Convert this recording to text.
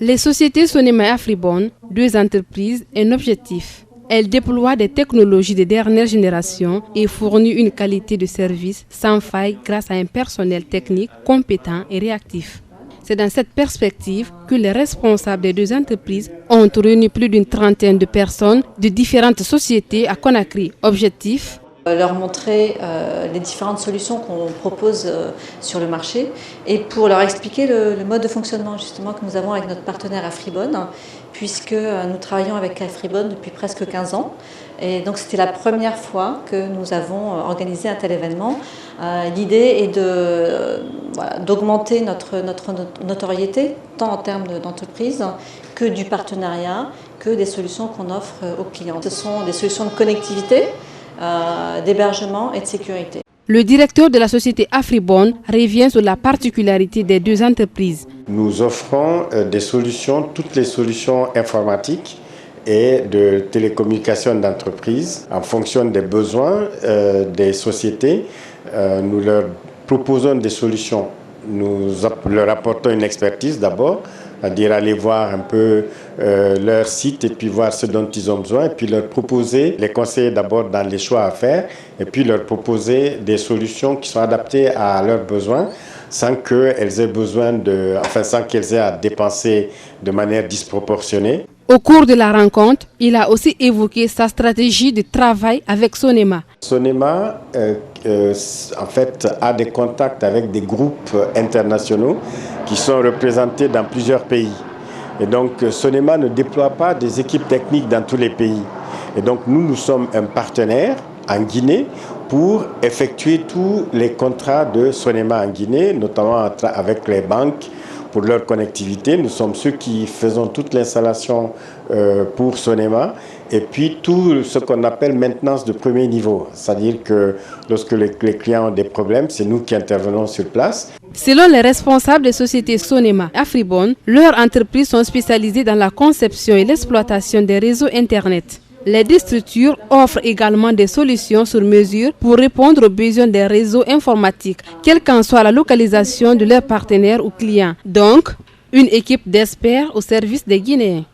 Les sociétés Sonema et Afribon, deux entreprises, un objectif. Elles déploient des technologies de dernière génération et fournissent une qualité de service sans faille grâce à un personnel technique compétent et réactif. C'est dans cette perspective que les responsables des deux entreprises ont réuni plus d'une trentaine de personnes de différentes sociétés à Conakry. Objectif : leur montrer les différentes solutions qu'on propose sur le marché et pour leur expliquer le mode de fonctionnement justement que nous avons avec notre partenaire Afribon, puisque nous travaillons avec Afribon depuis presque 15 ans. Et donc c'était la première fois que nous avons organisé un tel événement. L'idée est d'augmenter notre notoriété, tant en termes d'entreprise que du partenariat, que des solutions qu'on offre aux clients. Ce sont des solutions de connectivité, d'hébergement et de sécurité. Le directeur de la société Afribon revient sur la particularité des deux entreprises. Nous offrons des solutions, toutes les solutions informatiques et de télécommunications d'entreprise en fonction des besoins des sociétés. Nous leur proposons des solutions. Nous leur apportons une expertise d'abord, c'est-à-dire aller voir un peu leur site et puis voir ce dont ils ont besoin et puis leur proposer, les conseiller d'abord dans les choix à faire et puis leur proposer des solutions qui sont adaptées à leurs besoins sans qu'elles aient à dépenser de manière disproportionnée. Au cours de la rencontre, il a aussi évoqué sa stratégie de travail avec Sonema. Sonema, en fait, a des contacts avec des groupes internationaux qui sont représentés dans plusieurs pays. Et donc, Sonema ne déploie pas des équipes techniques dans tous les pays. Et donc, nous sommes un partenaire en Guinée pour effectuer tous les contrats de Sonema en Guinée, notamment avec les banques pour leur connectivité. Nous sommes ceux qui faisons toute l'installation pour Sonema et puis tout ce qu'on appelle maintenance de premier niveau. C'est-à-dire que lorsque les clients ont des problèmes, c'est nous qui intervenons sur place. Selon les responsables des sociétés Sonema et Afribon, leurs entreprises sont spécialisées dans la conception et l'exploitation des réseaux Internet. Les deux structures offrent également des solutions sur mesure pour répondre aux besoins des réseaux informatiques, quelle qu'en soit la localisation de leurs partenaires ou clients. Donc, une équipe d'experts au service des Guinéens.